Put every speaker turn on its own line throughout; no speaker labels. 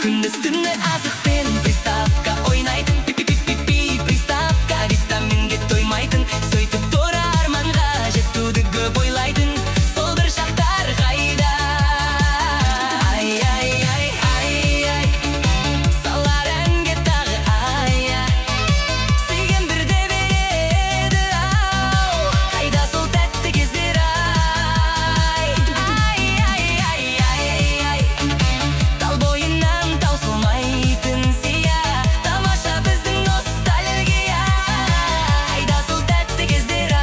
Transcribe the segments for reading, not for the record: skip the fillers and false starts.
Күндіз түні азықпен приставка ойнайтын. Пи-пи-пи-пи-пи приставка витаминге тоймайтын. Сөйтіп тура арманға жетуді көп ойлайтын. Сол бір шақтар қайда? Ай-ай-ай, ай-ай, салар әнге тағы ай-ай. Сүйген бірде береді ау, қайда сол тәтті кездер ай. Ай-ай-ай-ай-ай, тал бойынан таусылмайтын сия. Тамаша біздің ностальгия, қайда сол тәтті кездер ай.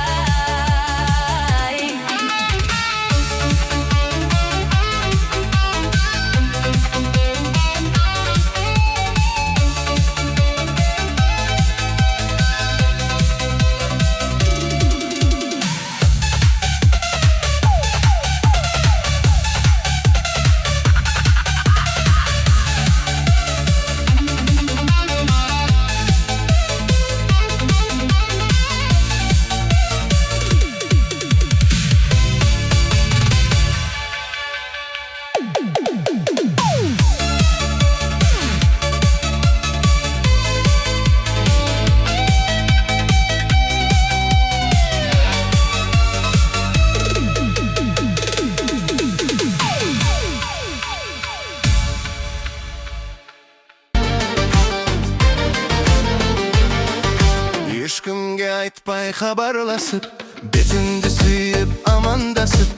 Ешкімге айтпай хабарласып, бетіңді сүйіп амандасып,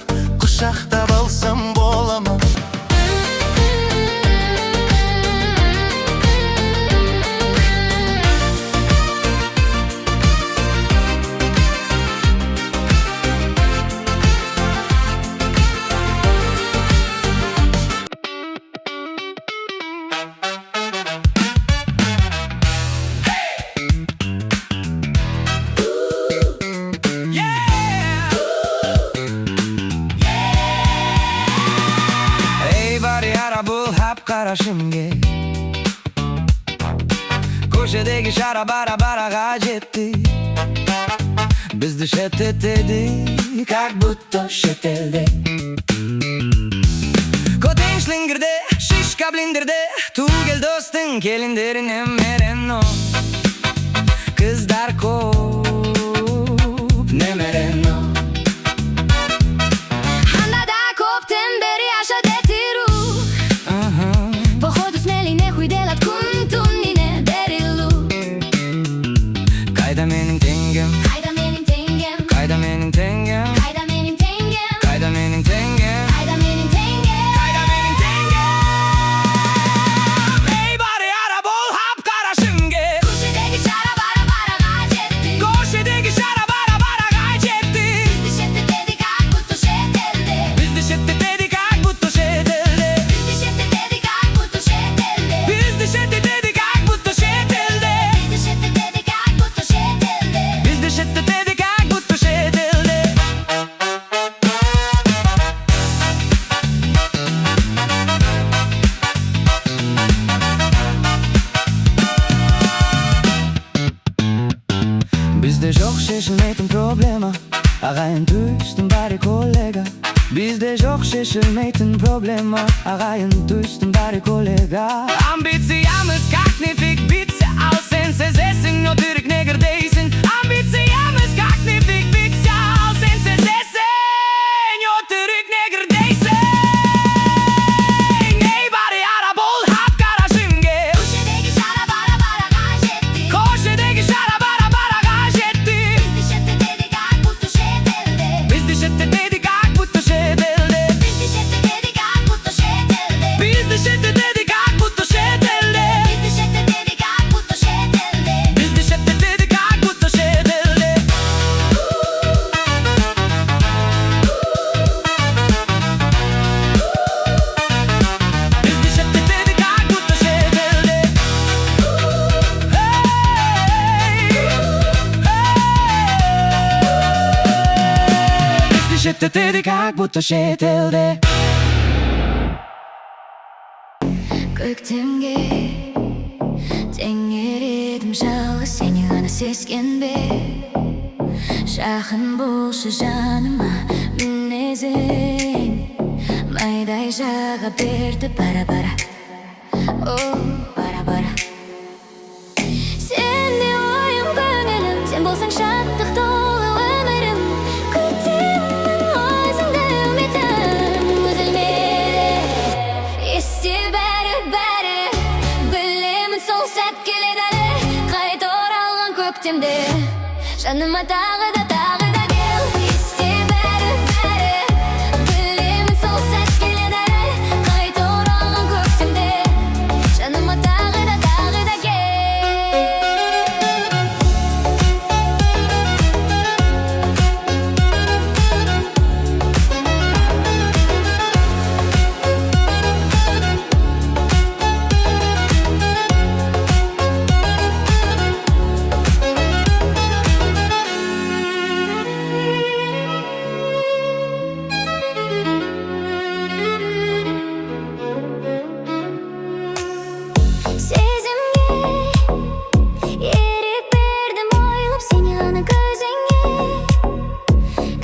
құшақтап алсам бола ма?
Ey bari ara bul hap qarashimga. Ko'chadagi shara bara жетті. Bizdi chet edik, как будто chet elda. Ko'ting shlingirde, shishka blindirde. Tugel do'sting, kelinderin emereno. Qizlar ko'p, nemereno.
Handada ko'pdan beri yashab etiru. Походу смели нехуй делать кунтуннине берилу.
Qayda mening tengim?
Qayda mening tengim?
Qayda mening tengim?
Qayda mening tengim?
Qayda mening tengim?
Qayda mening tengim?
Qayda mening tengim? Ey bari ara bol hap qarashimga.
Ko'chadagi shara bara жетті.
Ko'chadagi shara bara жетті.
Bizdi chet edik, как будто chet elda.
Bizdi chet edik, как будто chet elda.
Bizdi chet edik, как будто chet elda.
Bizdi chet edik, как будто chet elda.
Bizdi chet edik, как будто chet elda.
Bizdi chet edik, как будто chet elda. Bizde жоқ шешілмейтін проблема, ағайын туыстың бәрі коллега. Bizde жоқ шешілмейтін проблема, ағайын туыстың бәрі коллега. Амбициямыз как нефиг битсе, ал сен сезесің, өтірік негір дейсің. Амбициямыз как нефиг битсе, ал сен сезесің, өтірік негір дейсің. Ей бari ara bol hap qarashimga.
Ko'chadagi shara bara жетті.
Ko'chadagi shara bara жетті.
Bizdi chet edik, как будто chet elda.
Bizdi chet edik, как будто chet elda.
Bizdi chet edik, как будто chet elda.
Bizdi chet edik, как будто chet elda.
Bizdi chet edik, как будто chet elda.
Bizdi chet edik, как будто chet elda. Bizdi chet edik, как будто chet elda. Bizdi chet edik, как будто chet elda.
Көктемге теңер едім жалғыз, сені ғана сескенбе. Жақын болшы жаныма мінезің, майдай жаға берді бара-бара. О көктемде жаныма тағы да кел. Есте бәрі білемін сол сәт келеді әлі қайта оралған көктемде жаныма тағы да кел. Ерік бердім ойлап сені ғана көзіңе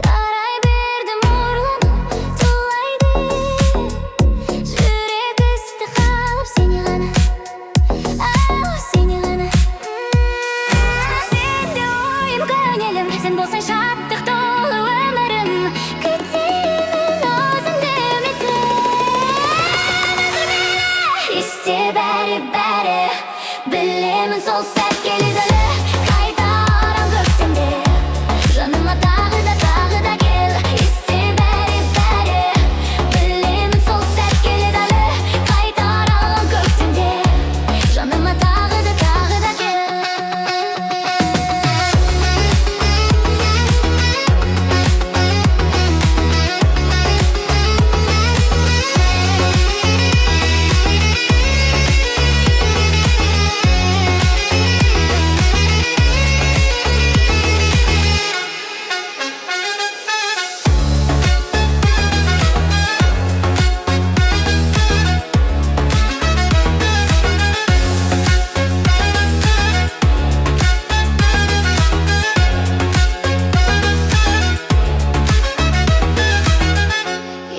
қарай бердім ұрланып тулайды жүрек істі қалып сені ғана сені ғана сенде ойым көңілім сен болсаң шаттық толы өмірім күтемін өзіңді үмітпен есте бәрі білемін сол сәт келеді әлі қайта оралған көктемде жаныма тағы да кел. Есте бәрі білемін сол сәт келеді әлі қайта оралған көктемде жаныма тағы да кел.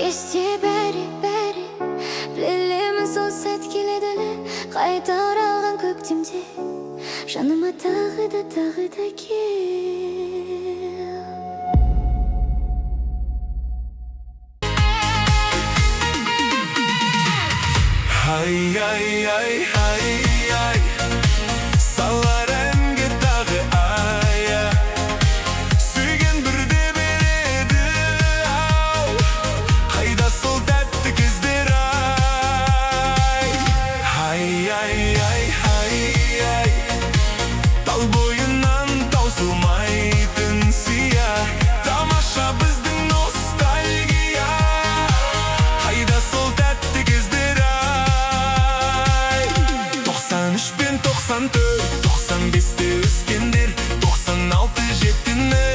Есте бәрі білемін сол сәт келеді әлі қайта оралған көктемде жаныма тағы да кел.
Ай, салар әнге тағы ая сүйген бірде береді ау қайда сол тәтті кездер ай тал бойынан таусылмайтын сия тамаша біздің ностальгия қайда сол тәтті кездер 93 пен 94 95-те өскендер 96 жеттіңіз